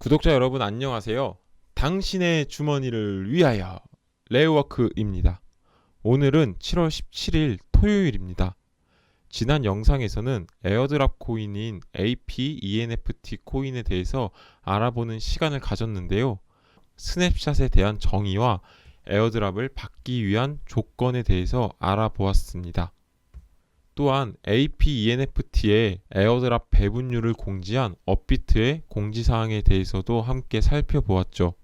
구독자 여러분 안녕하세요. 당신의 주머니를 위하여 레이워크입니다. 오늘은 7월 17일 토요일입니다. 지난 영상에서는 에어드랍 코인인 AP ENFT 코인에 대해서 알아보는 시간을 가졌는데요. 스냅샷에 대한 정의와 에어드랍을 받기 위한 조건에 대해서 알아보았습니다. 또한 AP ENFT의 에어드랍 배분율을 공지한 업비트의 공지사항에 대해서도 함께 살펴보았죠.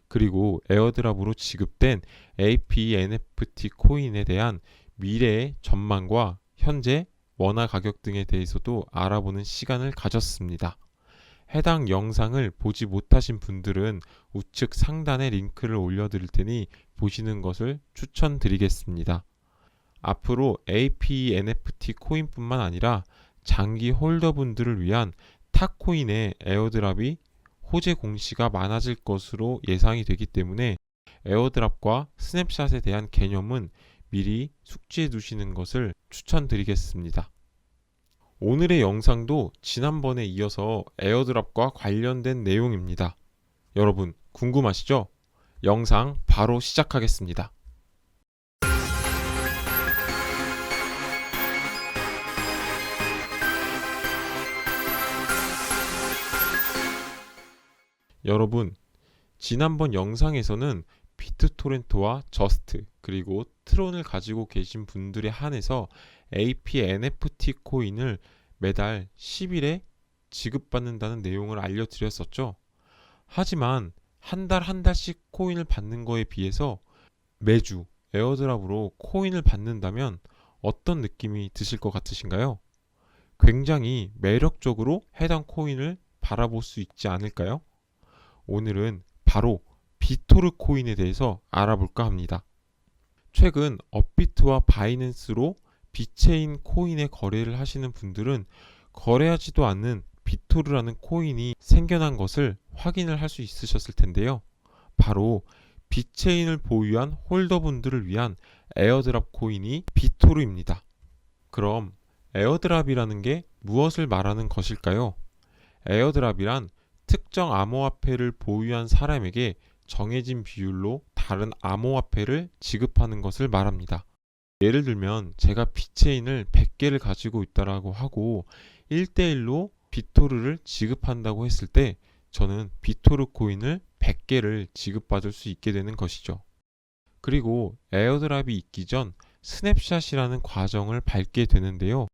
그리고 에어드랍으로 지급된 AP ENFT 코인에 대한 미래의 전망과 현재 원화 가격 등에 대해서도 알아보는 시간을 가졌습니다. 해당 영상을 보지 못하신 분들은 우측 상단에 링크를 올려드릴 테니 보시는 것을 추천드리겠습니다. 앞으로 AP NFT 코인뿐만 아니라 장기 홀더분들을 위한 탁코인의 에어드랍이 호재 공시가 많아질 것으로 예상이 되기 때문에 에어드랍과 스냅샷에 대한 개념은 미리 숙지해 두시는 것을 추천드리겠습니다. 오늘의 영상도 지난번에 이어서 에어드랍과 관련된 내용입니다. 여러분 궁금하시죠? 영상 바로 시작하겠습니다. 여러분, 지난번 영상에서는 비트토렌트와 저스트 그리고 트론을 가지고 계신 분들에 한해서 AP NFT 코인을 매달 10일에 지급받는다는 내용을 알려드렸었죠. 하지만 한 달 한 달씩 코인을 받는 거에 비해서 매주 에어드랍으로 코인을 받는다면 어떤 느낌이 드실 것 같으신가요? 굉장히 매력적으로 해당 코인을 바라볼 수 있지 않을까요? 오늘은 바로 비토르 코인에 대해서 알아볼까 합니다. 최근 업비트와 바이낸스로 비체인 코인의 거래를 하시는 분들은 거래하지도 않는 비토르라는 코인이 생겨난 것을 확인을 할 수 있으셨을 텐데요. 바로 비체인을 보유한 홀더분들을 위한 에어드랍 코인이 비토르입니다. 그럼 에어드랍이라는 게 무엇을 말하는 것일까요? 에어드랍이란 특정 암호화폐를 보유한 사람에게 정해진 비율로 다른 암호화폐를 지급하는 것을 말합니다. 예를 들면 제가 비체인을 100개를 가지고 있다라고 하고 1대1로 비토르를 지급한다고 했을 때 저는 비토르 코인을 100개를 지급받을 수 있게 되는 것이죠. 그리고 에어드랍이 있기 전 스냅샷이라는 과정을 밟게 되는데요.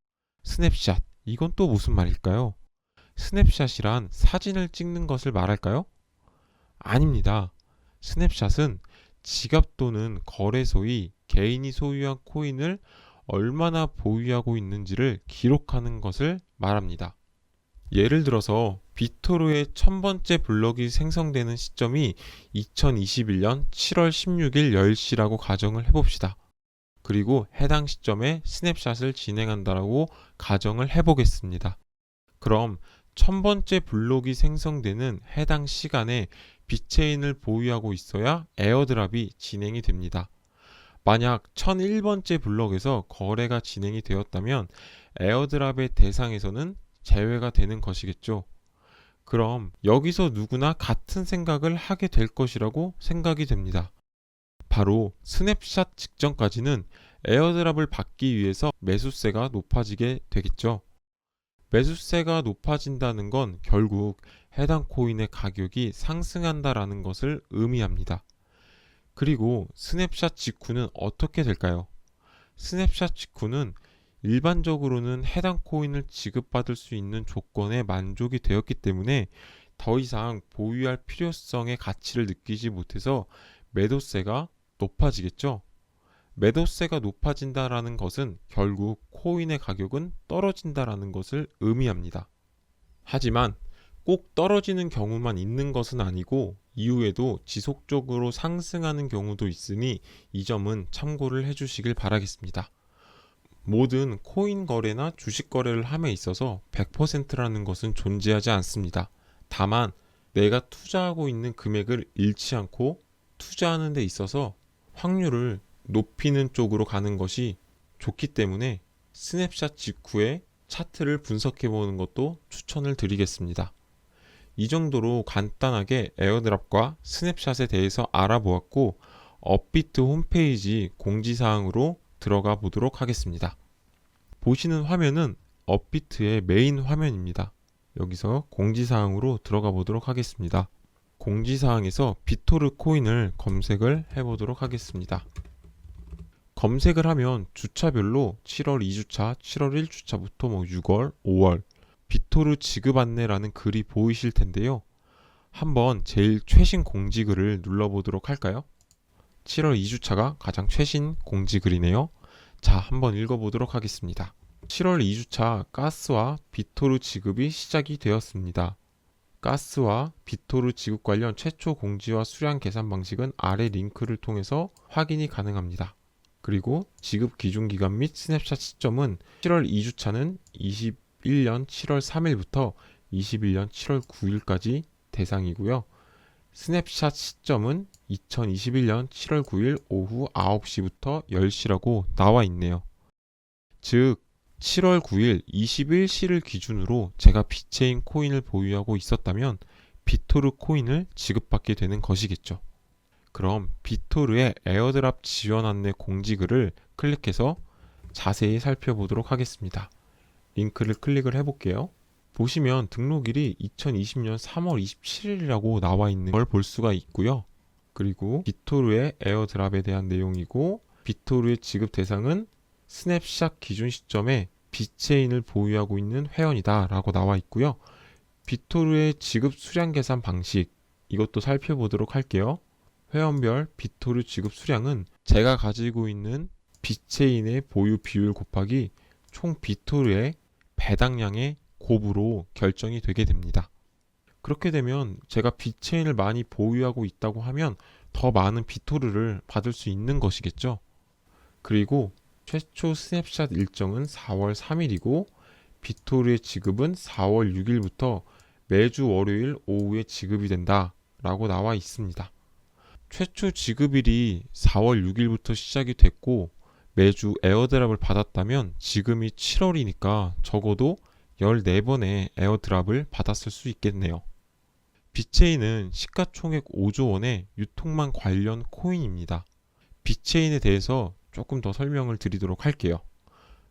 스냅샷, 이건 또 무슨 말일까요? 스냅샷이란 사진을 찍는 것을 말할까요? 아닙니다. 스냅샷은 지갑 또는 거래소의 개인이 소유한 코인을 얼마나 보유하고 있는지를 기록하는 것을 말합니다. 예를 들어서 비토르의 1000번째 블럭이 생성되는 시점이 2021년 7월 16일 10시라고 가정을 해봅시다. 그리고 해당 시점에 스냅샷을 진행한다라고 가정을 해보겠습니다. 그럼 1000번째 블록이 생성되는 해당 시간에 비체인을 보유하고 있어야 에어드랍이 진행이 됩니다. 만약 1001번째 블록에서 거래가 진행이 되었다면 에어드랍의 대상에서는 제외가 되는 것이겠죠. 그럼 여기서 누구나 같은 생각을 하게 될 것이라고 생각이 됩니다. 바로 스냅샷 직전까지는 에어드랍을 받기 위해서 매수세가 높아지게 되겠죠. 매수세가 높아진다는 건 결국 해당 코인의 가격이 상승한다라는 것을 의미합니다. 그리고 스냅샷 직후는 어떻게 될까요? 스냅샷 직후는 일반적으로는 해당 코인을 지급받을 수 있는 조건에 만족이 되었기 때문에 더 이상 보유할 필요성의 가치를 느끼지 못해서 매도세가 높아지겠죠. 매도세가 높아진다라는 것은 결국 코인의 가격은 떨어진다라는 것을 의미합니다. 하지만 꼭 떨어지는 경우만 있는 것은 아니고 이후에도 지속적으로 상승하는 경우도 있으니 이 점은 참고를 해주시길 바라겠습니다. 모든 코인 거래나 주식 거래를 함에 있어서 100%라는 것은 존재하지 않습니다. 다만 내가 투자하고 있는 금액을 잃지 않고 투자하는 데 있어서 확률을 높이는 쪽으로 가는 것이 좋기 때문에 스냅샷 직후에 차트를 분석해 보는 것도 추천을 드리겠습니다. 이 정도로 간단하게 에어드랍과 스냅샷에 대해서 알아보았고, 업비트 홈페이지 공지사항으로 들어가 보도록 하겠습니다. 보시는 화면은 업비트의 메인 화면입니다. 여기서 공지사항으로 들어가 보도록 하겠습니다. 공지사항에서 비토르 코인을 검색을 해보도록 하겠습니다. 검색을 하면 주차별로 7월 2주차, 7월 1주차부터 6월, 5월 비토르 지급 안내라는 글이 보이실 텐데요. 한번 제일 최신 공지글을 눌러보도록 할까요? 7월 2주차가 가장 최신 공지글이네요. 자, 한번 읽어보도록 하겠습니다. 7월 2주차 가스와 비토르 지급이 시작이 되었습니다. 가스와 비토르 지급 관련 최초 공지와 수량 계산 방식은 아래 링크를 통해서 확인이 가능합니다. 그리고 지급 기준 기간 및 스냅샷 시점은 7월 2주차는 21년 7월 3일부터 21년 7월 9일까지 대상이고요. 스냅샷 시점은 2021년 7월 9일 오후 9시부터 10시라고 나와 있네요. 즉 7월 9일 21시를 기준으로 제가 비체인 코인을 보유하고 있었다면 비토르 코인을 지급받게 되는 것이겠죠. 그럼 비토르의 에어드랍 지원 안내 공지글을 클릭해서 자세히 살펴보도록 하겠습니다. 링크를 클릭을 해볼게요. 보시면 등록일이 2020년 3월 27일이라고 나와 있는 걸 볼 수가 있고요. 그리고 비토르의 에어드랍에 대한 내용이고, 비토르의 지급 대상은 스냅샷 기준 시점에 비체인을 보유하고 있는 회원이다 라고 나와 있고요. 비토르의 지급 수량 계산 방식, 이것도 살펴보도록 할게요. 회원별 비토르 지급 수량은 제가 가지고 있는 비체인의 보유 비율 곱하기 총 비토르의 배당량의 곱으로 결정이 되게 됩니다. 그렇게 되면 제가 비체인을 많이 보유하고 있다고 하면 더 많은 비토르를 받을 수 있는 것이겠죠. 그리고 최초 스냅샷 일정은 4월 3일이고 비토르의 지급은 4월 6일부터 매주 월요일 오후에 지급이 된다 라고 나와 있습니다. 최초 지급일이 4월 6일부터 시작이 됐고 매주 에어드랍을 받았다면 지금이 7월이니까 적어도 14번의 에어드랍을 받았을 수 있겠네요. 비체인은 시가총액 5조 원의 유통망 관련 코인입니다. 비체인에 대해서 조금 더 설명을 드리도록 할게요.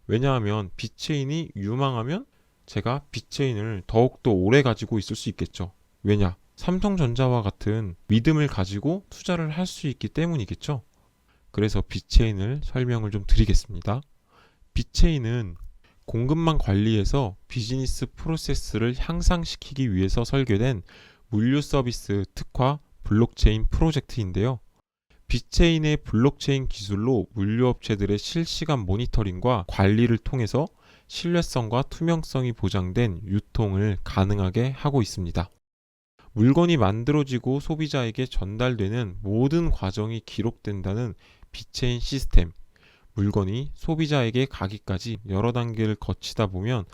왜냐하면 비체인이 유망하면 제가 비체인을 더욱더 오래 가지고 있을 수 있겠죠. 왜냐? 삼성전자와 같은 믿음을 가지고 투자를 할 수 있기 때문이겠죠. 그래서 비체인을 설명을 좀 드리겠습니다. 비체인은 공급망 관리에서 비즈니스 프로세스를 향상시키기 위해서 설계된 물류 서비스 특화 블록체인 프로젝트인데요. 비체인의 블록체인 기술로 물류업체들의 실시간 모니터링과 관리를 통해서 신뢰성과 투명성이 보장된 유통을 가능하게 하고 있습니다. 물건이 만들어지고 소비자에게 전달되는 모든 과정이 기록된다는 비체인 시스템, 물건이 소비자에게 가기까지 여러 단계를 거치다 보면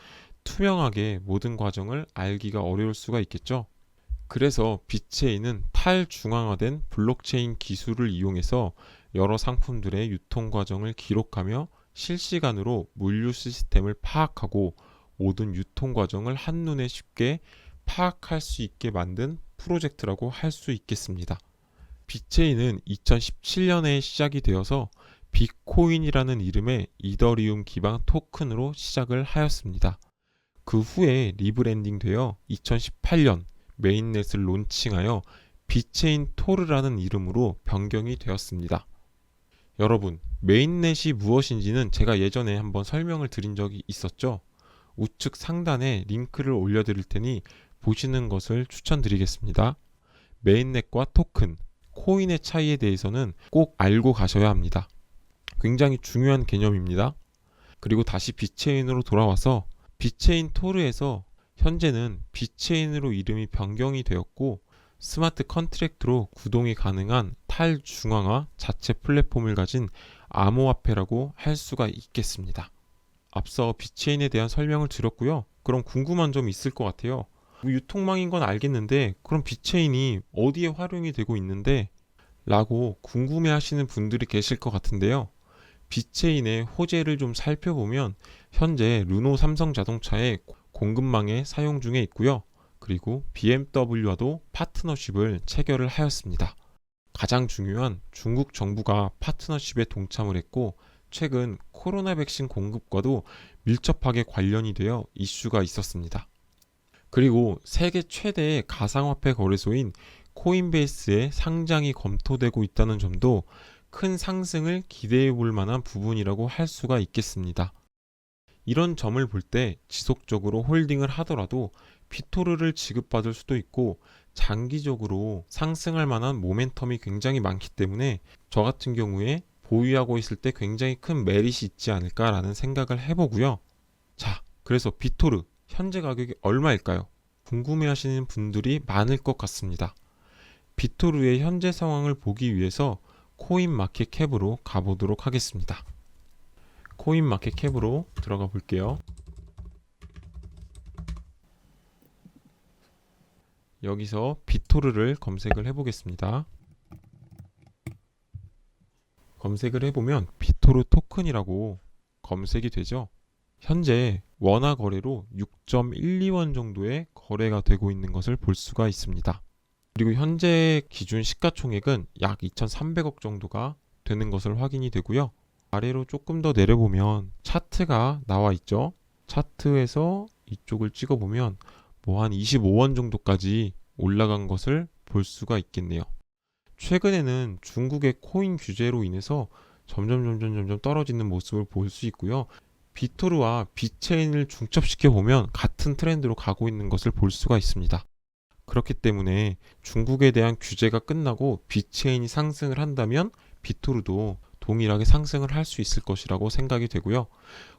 투명하게 모든 과정을 알기가 어려울 수가 있겠죠. 그래서 비체인은 탈중앙화된 블록체인 기술을 이용해서 여러 상품들의 유통 과정을 기록하며 실시간으로 물류 시스템을 파악하고 모든 유통 과정을 한눈에 쉽게 파악할 수 있게 만든 프로젝트라고 할 수 있겠습니다. 비체인은 2017년에 시작이 되어서 비코인이라는 이름의 이더리움 기반 토큰으로 시작을 하였습니다. 그 후에 리브랜딩 되어 2018년 메인넷을 론칭하여 비체인 토르라는 이름으로 변경이 되었습니다. 여러분, 메인넷이 무엇인지는 제가 예전에 한번 설명을 드린 적이 있었죠. 우측 상단에 링크를 올려드릴 테니 보시는 것을 추천드리겠습니다. 메인넷과 토큰, 코인의 차이에 대해서는 꼭 알고 가셔야 합니다. 굉장히 중요한 개념입니다. 그리고 다시 비체인으로 돌아와서 비체인 토르에서 현재는 비체인으로 이름이 변경이 되었고 스마트 컨트랙트로 구동이 가능한 탈중앙화 자체 플랫폼을 가진 암호화폐라고 할 수가 있겠습니다. 앞서 비체인에 대한 설명을 드렸고요. 그럼 궁금한 점이 있을 것 같아요. 유통망인 건 알겠는데 그럼 비체인이 어디에 활용이 되고 있는데? 라고 궁금해 하시는 분들이 계실 것 같은데요. 비체인의 호재를 좀 살펴보면 현재 르노 삼성자동차의 공급망에 사용 중에 있고요. 그리고 BMW와도 파트너십을 체결을 하였습니다. 가장 중요한 중국 정부가 파트너십에 동참을 했고 최근 코로나 백신 공급과도 밀접하게 관련이 되어 이슈가 있었습니다. 그리고 세계 최대의 가상화폐 거래소인 코인베이스의 상장이 검토되고 있다는 점도 큰 상승을 기대해 볼 만한 부분이라고 할 수가 있겠습니다. 이런 점을 볼 때 지속적으로 홀딩을 하더라도 비토르를 지급받을 수도 있고 장기적으로 상승할 만한 모멘텀이 굉장히 많기 때문에 저 같은 경우에 보유하고 있을 때 굉장히 큰 메릿이 있지 않을까라는 생각을 해보고요. 자, 그래서 비토르 현재 가격이 얼마일까요? 궁금해 하시는 분들이 많을 것 같습니다. 비토르의 현재 상황을 보기 위해서 코인마켓캡으로 가보도록 하겠습니다. 코인마켓캡으로 들어가 볼게요. 여기서 비토르를 검색을 해보겠습니다. 검색을 해보면 비토르 토큰이라고 검색이 되죠. 현재 원화 거래로 6.12원 정도의 거래가 되고 있는 것을 볼 수가 있습니다. 그리고 현재 기준 시가총액은 약 2,300억 정도가 되는 것을 확인이 되고요. 아래로 조금 더 내려보면 차트가 나와 있죠. 차트에서 이쪽을 찍어보면 뭐 한 25원 정도까지 올라간 것을 볼 수가 있겠네요. 최근에는 중국의 코인 규제로 인해서 점점 떨어지는 모습을 볼 수 있고요. 비토르와 비체인을 중첩시켜 보면 같은 트렌드로 가고 있는 것을 볼 수가 있습니다. 그렇기 때문에 중국에 대한 규제가 끝나고 비체인이 상승을 한다면 비토르도 동일하게 상승을 할 수 있을 것이라고 생각이 되고요.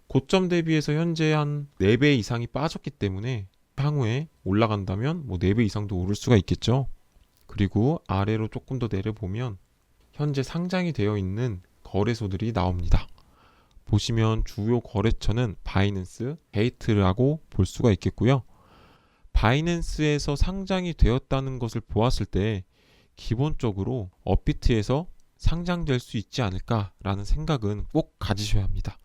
고점 대비해서 현재 한 4배 이상이 빠졌기 때문에 향후에 올라간다면 뭐 4배 이상도 오를 수가 있겠죠. 그리고 아래로 조금 더 내려보면 현재 상장이 되어 있는 거래소들이 나옵니다. 보시면 주요 거래처는 바이낸스, 게이트라고 볼 수가 있겠고요. 바이낸스에서 상장이 되었다는 것을 보았을 때 기본적으로 업비트에서 상장될 수 있지 않을까라는 생각은 꼭 가지셔야 합니다.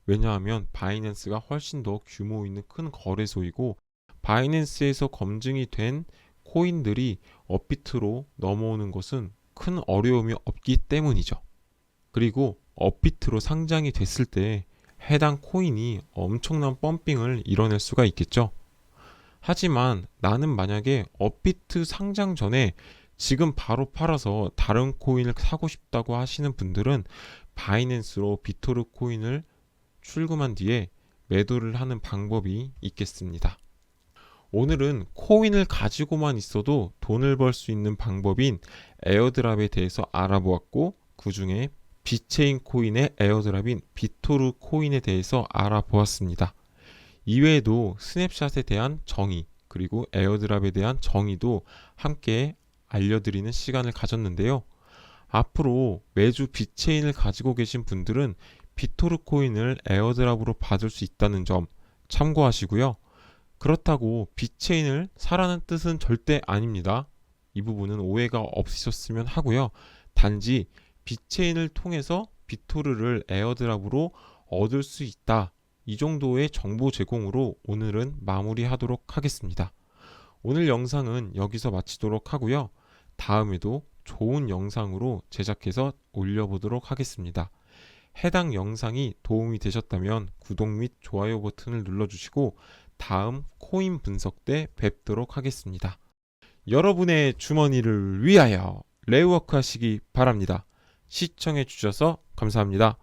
왜냐하면 바이낸스가 훨씬 더 규모 있는 큰 거래소이고 바이낸스에서 검증이 된 코인들이 업비트로 넘어오는 것은 큰 어려움이 없기 때문이죠. 그리고 업비트로 상장이 됐을 때 해당 코인이 엄청난 펌핑을 이뤄낼 수가 있겠죠. 하지만 나는 만약에 업비트 상장 전에 지금 바로 팔아서 다른 코인을 사고 싶다고 하시는 분들은 바이낸스로 비토르 코인을 출금한 뒤에 매도를 하는 방법이 있겠습니다. 오늘은 코인을 가지고만 있어도 돈을 벌 수 있는 방법인 에어드랍에 대해서 알아보았고 그 중에 비체인 코인의 에어드랍인 비토르 코인에 대해서 알아보았습니다. 이외에도 스냅샷에 대한 정의 그리고 에어드랍에 대한 정의도 함께 알려드리는 시간을 가졌는데요. 앞으로 매주 비체인을 가지고 계신 분들은 비토르 코인을 에어드랍으로 받을 수 있다는 점 참고하시고요. 그렇다고 비체인을 사라는 뜻은 절대 아닙니다. 이 부분은 오해가 없으셨으면 하고요. 단지 비체인을 통해서 비토르를 에어드랍으로 얻을 수 있다. 이 정도의 정보 제공으로 오늘은 마무리하도록 하겠습니다. 오늘 영상은 여기서 마치도록 하고요. 다음에도 좋은 영상으로 제작해서 올려보도록 하겠습니다. 해당 영상이 도움이 되셨다면 구독 및 좋아요 버튼을 눌러주시고 다음 코인 분석 때 뵙도록 하겠습니다. 여러분의 주머니를 위하여 레이워크 하시기 바랍니다. 시청해 주셔서 감사합니다.